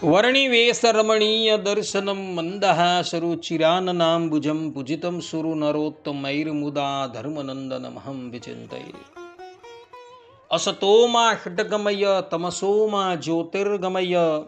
વર્ણિવેશરમણીય દર્શનમ મંદહાસરુચિરાનનાંબુજં પૂજિतं સુરુ નરોત્તમૈર્મુદા ધર્મનંદનમહં વિચિંતયે અસતોમા ષટ્ગમય તમસોમા જ્યોતિર્ગમય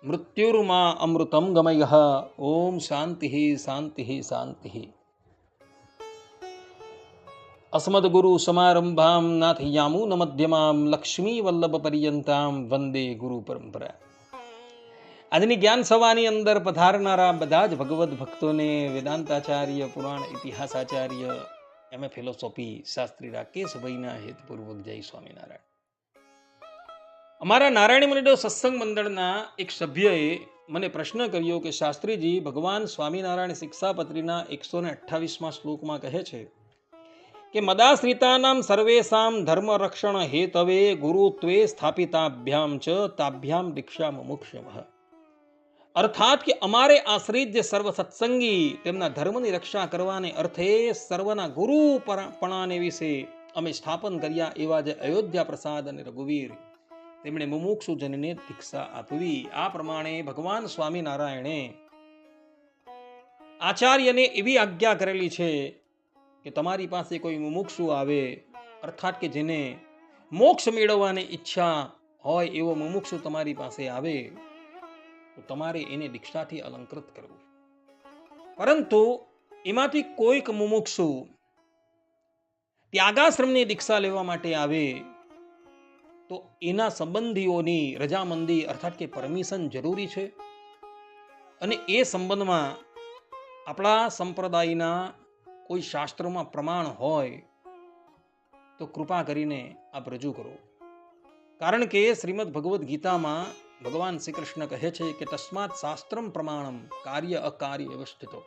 મૃત્યુર્મા અમૃતમ ગમય. ઓમ શાંતિ શાંતિ શાંતિ. અસ્મદ્ગુરુ સમારંભામ નાથયામૂન મધ્યમામ લક્ષ્મી વલ્લભ પર્યંતામ વંદે ગુરુ પરંપરા. આજની જ્ઞાન સભાની અંદર પધારનારા બધા જ ભગવદ્ ભક્તોને વેદાંતાચાર્ય, પુરાણ ઇતિહાસાચાર્ય, એમ ફિલોસોફી શાસ્ત્રી રાકેશભાઈના હેતપૂર્વક જય સ્વામિનારાયણ. અમારા નારાયણ મંડળ સત્સંગ મંડળના એક સભ્યએ મને પ્રશ્ન કર્યો કે શાસ્ત્રીજી, ભગવાન સ્વામિનારાયણ શિક્ષાપત્રીના 128મા શ્લોકમાં કહે છે કે મદાશ્રિતાનામ સર્વેષામ ધર્મ રક્ષણ હેતવે ગુરુત્વે સ્થાપિતાભ્યામ ચ તાભ્યામ દીક્ષા મુમુક્ષવઃ. અર્થાત કે અમારે આશ્રિત જે સર્વ સત્સંગી તેમના ધર્મની રક્ષા કરવાને અર્થે સર્વના ગુરુપણાને વિશે અમે સ્થાપન કર્યા એવા જે અયોધ્યા પ્રસાદ અને રઘુવીર તેમણે મુમુક્ષુ જનને દીક્ષા આપવી. આ પ્રમાણે ભગવાન સ્વામિનારાયણે આચાર્યને એવી આજ્ઞા કરેલી છે કે તમારી પાસે કોઈ મુમુક્ષુ આવે, અર્થાત કે જેને મોક્ષ મેળવવાની ઈચ્છા હોય એવો મુમુક્ષુ તમારી પાસે આવે તો તમારે એને દીક્ષાથી અલંકૃત કરવું. પરંતુ એમાંથી કોઈક મુમુક્ષુ ત્યાગાશ્રમની દીક્ષા લેવા માટે આવે તો એના સંબંધીઓની રજામંદી અર્થાત કે પરમિશન જરૂરી છે. અને એ સંબંધમાં આપણા સંપ્રદાયના કોઈ શાસ્ત્રમાં પ્રમાણ હોય તો કૃપા કરીને આપ રજૂ કરો. કારણ કે શ્રીમદ ભગવદ્ ગીતામાં ભગવાન શ્રી કૃષ્ણ કહે છે કે તસ્માત શાસ્ત્રમ પ્રમાણમ કાર્ય અકાર્ય વ્યવસ્થિતો.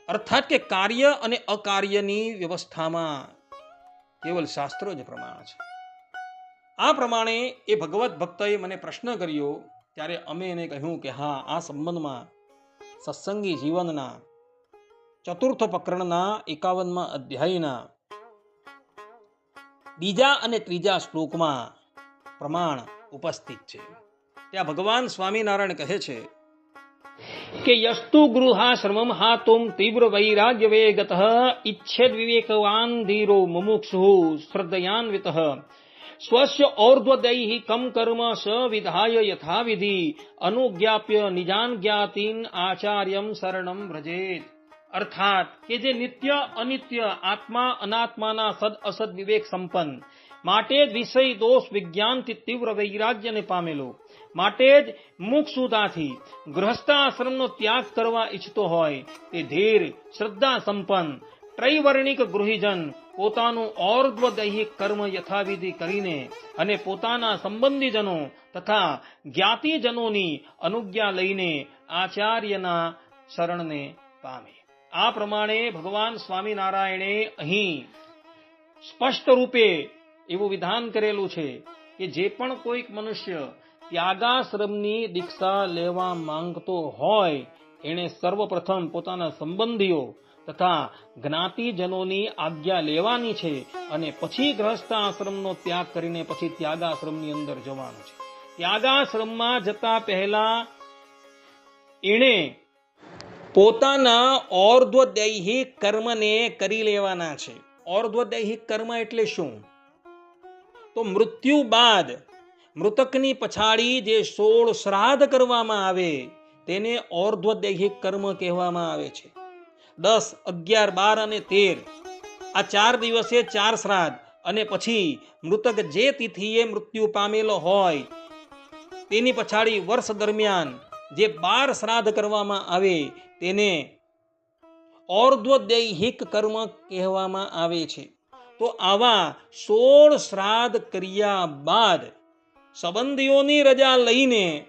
અર્થાત કે કાર્ય અને અકાર્યની વ્યવસ્થામાં કેવલ શાસ્ત્રો જ પ્રમાણ છે. આ પ્રમાણે એ ભગવત ભક્તએ મને પ્રશ્ન કર્યો ત્યારે અમે એને કહ્યું કે હા, આ સંબંધમાં સત્સંગી જીવનના ચતુર્થ પ્રકરણના 51મા અધ્યાયના બીજા અને ત્રીજા શ્લોકમાં પ્રમાણ ઉપસ્થિત છે. ત્યાં ભગવાન સ્વામિનારાયણ કહે છે કે યસ્તુ ગૃહાશ્રમમ હાતુમ તીવ્ર વૈરાગ્ય વેગતઃ ઇચ્છેદ વિવેકવાન ધીરો મુમુક્ષુ શ્રદ્ધયાન્વિતઃ સ્વસ્ય ઔર્ધ્વદૈહિકમ કર્મ સ વિધાય યથાવિધિ અનુજ્ઞાપ્ય નિજાન જ્ઞાતિન આચાર્યમ શરણમ વ્રજેત. અર્થાત કે જે નિત્ય અનિત્ય આત્મા અનાત્માના સદ અસદ વિવેક સંપન્ન, માટે જ વિષય દોષ વિજ્ઞાનથી તીવ્ર વૈરાગ્યને પામેલો, માટે જ મુક્ષુતાથી ગૃહસ્થાશ્રમનો ત્યાગ કરવા ઈચ્છતો હોય તે ધીર શ્રદ્ધા સંપન્ન ત્રૈવર્ણિક ગૃહીજન પોતાનું ઔર્ધ્વદૈહિક કર્મ યથાવિધિ કરીને અને પોતાના સંબંધીજનો તથા જ્ઞાતિજનોની અનુજ્ઞા લઈને આચાર્યના શરણને પામે. આ પ્રમાણે ભગવાન સ્વામિનારાયણે અહીં સ્પષ્ટ રૂપે એવું વિધાન કરેલું છે કે જે પણ કોઈક મનુષ્ય ત્યાગાશ્રમની દીક્ષા લેવા માંગતો હોય એણે સર્વપ્રથમ પોતાના સંબંધીઓ તથા જ્ઞાતિજનોની આજ્ઞા લેવાની છે અને પછી ગૃહસ્થાશ્રમનો ત્યાગ કરીને પછી ત્યાગાશ્રમની અંદર જવાનું છે. ત્યાગાશ્રમમાં જતા પહેલા એણે પોતાના ઔર્ધ્વદૈહિક કર્મને કરી લેવાના છે. ઔર્ધ્વદૈહિક કર્મ એટલે શું? તો મૃત્યુ બાદ મૃતકની પછાડી જે 16 શ્રાદ્ધ કરવામાં આવે તેને ઔર્ધ્વદૈહિક કર્મ કહેવામાં આવે છે. 10, 11, 12 અને 13 આ 4 દિવસે 4 શ્રાદ્ધ અને પછી મૃતક જે તિથિએ મૃત્યુ પામેલો હોય તેની પછાડી વર્ષ દરમિયાન જે 12 શ્રાદ્ધ કરવામાં આવે તેને ઔર્ધ્વદૈહિક કર્મ કહેવામાં આવે છે. તો આવા 16 શ્રાદ્ધ કર્યા બાદ સંબંધીઓની રજા લઈને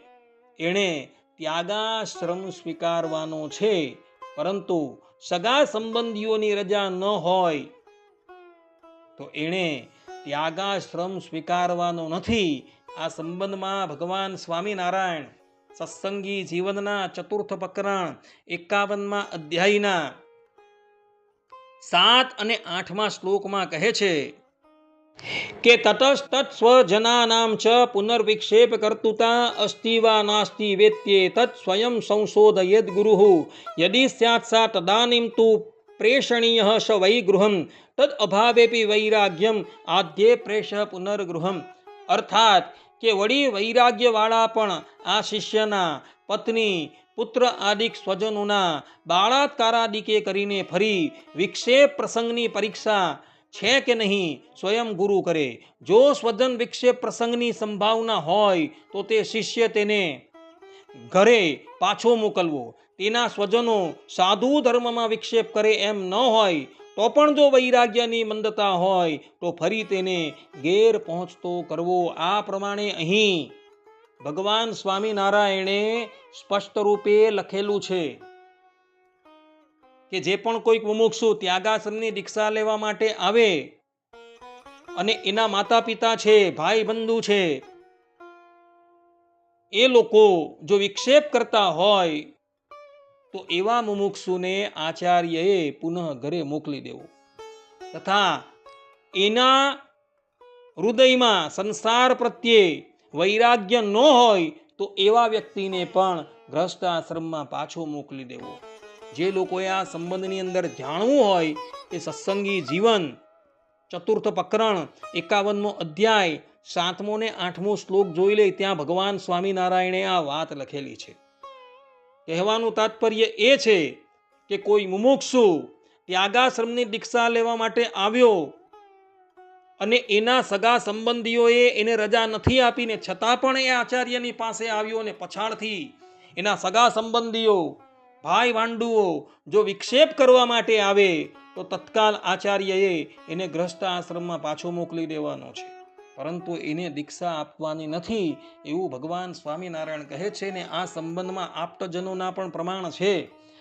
એણે ત્યાગાશ્રમ સ્વીકારવાનો છે. પરંતુ સગા સંબંધીઓની રજા ન હોય તો એણે ત્યાગાશ્રમ સ્વીકારવાનો નથી. આ સંબંધમાં ભગવાન સ્વામિનારાયણ સત્સંગી જીવનના ચતુર્થ પ્રકરણ 51મા અધ્યાયના 7 અને 8મા શ્લોકમાં કહે છે કે તતસ્તત સ્વજનાનામ ચ પુનર્વિક્ષેપ કર્તુતા અસ્તિ વા નાસ્તિ વેત્યે તત સ્વયં સંશોધયેદ ગુરુઃ યદિ સ્યાત્ સા તદાનીમ તુ પ્રેષણીયઃ સ વૈ ગૃહં તદ અભાવેપી વૈરાગ્યમ આદ્યે પ્રેષ પુનર્ગૃહમ. અર્થાત કે વળી વૈરાગ્યવાળા પણ આ શિષ્યના પત્ની પુત્ર આદિક સ્વજનોના બાળાત્કારાદિકે કરીને ફરી વિક્ષેપ પ્રસંગની પરીક્ષા છે કે નહીં સ્વયં ગુરુ કરે. જો સ્વજન વિક્ષેપ પ્રસંગની સંભાવના હોય તો તે શિષ્ય તેને ઘરે પાછો મોકલવો. તેના સ્વજનો સાધુ ધર્મમાં વિક્ષેપ કરે એમ ન હોય તો પણ જો વૈરાગ્યની મંદતા હોય તો ફરી તેને ઘેર પહોંચતો કરવો. આ પ્રમાણે અહીં ભગવાન સ્વામિનારાયણે સ્પષ્ટ રૂપે લખેલું છે કે જે પણ કોઈક મુમુક્ષુ ત્યાગાશ્રમની દીક્ષા લેવા માટે આવે અને એના માતા પિતા છે, ભાઈ બંધુ છે, એ લોકો જો વિક્ષેપ કરતા હોય તો એવા મુમુક્ષુને આચાર્યએ પુનઃ ઘરે મોકલી દેવો તથા એના હૃદયમાં સંસાર પ્રત્યે વૈરાગ્ય ન હોય તો એવા વ્યક્તિને પણ ગ્રસ્ત આશ્રમમાં પાછો મોકલી દેવો. જે લોકોએ આ સંબંધની અંદર જાણવું હોય એ સત્સંગી જીવન ચતુર્થ પ્રકરણ 51મો અધ્યાય 7મો ને 8મો શ્લોક જોઈ લે. ત્યાં ભગવાન સ્વામિનારાયણે આ વાત લખેલી છે. કહેવાનું તાત્પર્ય એ છે કે કોઈ મુમુક્ષુ ત્યાગાશ્રમની દીક્ષા લેવા માટે આવ્યો અને એના સગા સંબંધીઓએ એને રજા નથી આપીને છતાં પણ એ આચાર્યની પાસે આવ્યો અને પછાડથી એના સગા સંબંધીઓ ભાઈ ભાંડુઓ જો વિક્ષેપ કરવા માટે આવે તો તત્કાલ આચાર્યએ એને ગ્રસ્ત આશ્રમમાં પાછો મોકલી દેવાનો છે, પરંતુ એને દીક્ષા આપવાની નથી એવું ભગવાન સ્વામિનારાયણ કહે છે. ને આ સંબંધમાં આપ્તજનોના પણ પ્રમાણ છે.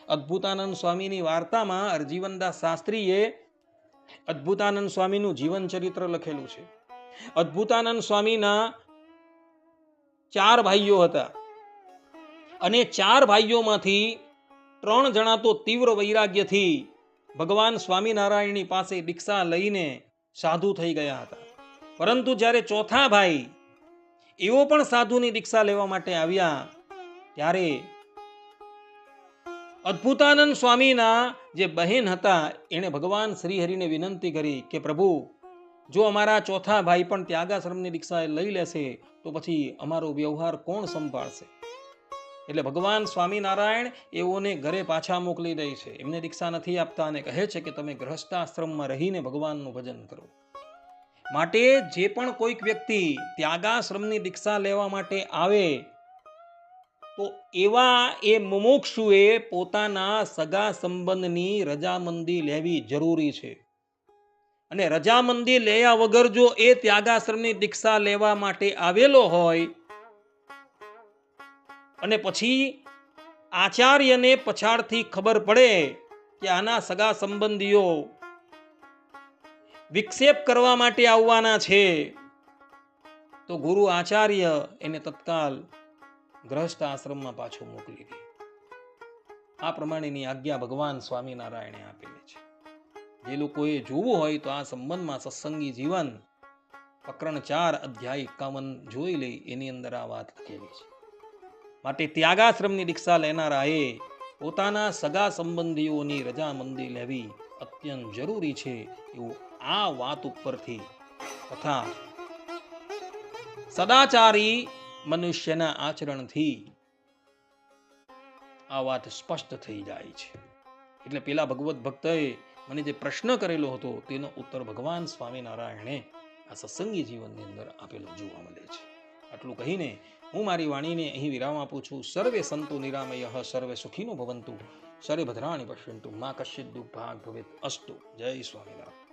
અદ્ભુતાનંદ સ્વામીની વાર્તામાં અરજીવનદાસ શાસ્ત્રીએ અદ્ભુતાનંદ સ્વામીનું જીવન ચરિત્ર લખેલું છે. અદ્ભુતાનંદ સ્વામીના 4 ભાઈઓ હતા અને 4 ભાઈઓમાંથી 3 જણા તો તીવ્ર વૈરાગ્યથી ભગવાન સ્વામિનારાયણની પાસે દીક્ષા લઈને સાધુ થઈ ગયા હતા. પરંતુ જ્યારે ચોથા ભાઈ એવો પણ સાધુની દીક્ષા લેવા માટે આવ્યા ત્યારે અદ્ભુતાનંદ સ્વામીના જે બહેન હતા એણે ભગવાન શ્રીહરિને વિનંતી કરી કે પ્રભુ, જો અમારા ચોથા ભાઈ પણ ત્યાગાશ્રમની દીક્ષા લઈ લેશે તો પછી અમારો વ્યવહાર કોણ સંભાળશે? એટલે ભગવાન સ્વામિનારાયણ એઓને ઘરે પાછા મોકલી દે છે. એમને દીક્ષા નથી આપતા અને કહે છે કે તમે ગૃહસ્થાશ્રમમાં રહીને ભગવાનનું ભજન કરો. માટે જે પણ કોઈક વ્યક્તિ ત્યાગાશ્રમની દીક્ષા લેવા માટે આવે તો એવા એ મુમુક્ષુએ પોતાના સગા સંબંધની રજામંદી લેવી જરૂરી છે. અને રજામંદી લેયા વગર જો એ ત્યાગાશ્રમની દીક્ષા લેવા માટે આવેલો હોય અને પછી આચાર્યને પછાડથી ખબર પડે કે આના સગા સંબંધીઓ વિક્ષેપ કરવા માટે આવવાના છે તો ગુરુ આચાર્ય એને તત્કાલ ગ્રહસ્થ આશ્રમમાં પાછો મોકલી દે. આ પ્રમાણેની આજ્ઞા ભગવાન સ્વામિનારાયણે આપેલી છે. જે લોકોએ જોવું હોય તો આ સંબંધમાં સત્સંગી જીવન પ્રકરણ 4 અધ્યાય 51 જોઈ લે, એની અંદર આ વાત લખેલી છે. માટે ત્યાગાશ્રમની દીક્ષા લેનારાએ પોતાના સગા સંબંધીઓની રજામંદી લેવી અત્યંત જરૂરી છે એવું આ વાત ઉપરથી તથા સદાચારી મનુષ્યના આચરણથી આ વાત સ્પષ્ટ થઈ જાય છે. એટલે પેલા ભગવત ભક્તએ મને જે પ્રશ્ન કરેલો હતો તેનો ઉત્તર ભગવાન સ્વામિનારાયણે આ સત્સંગી જીવનની અંદર આપેલો જોવા મળે છે. આટલું કહીને હું મારી વાણીને અહીં વિરામ આપું છું. સર્વે સંતો નિરામયઃ સર્વે સુખીનો ભવંતુ સર્વે ભદ્રાણિ પશ્યન્તુ મા કશ્ચિદ દુઃખ ભાગ ભવેત અસ્તુ. જય સ્વામિનારાયણ.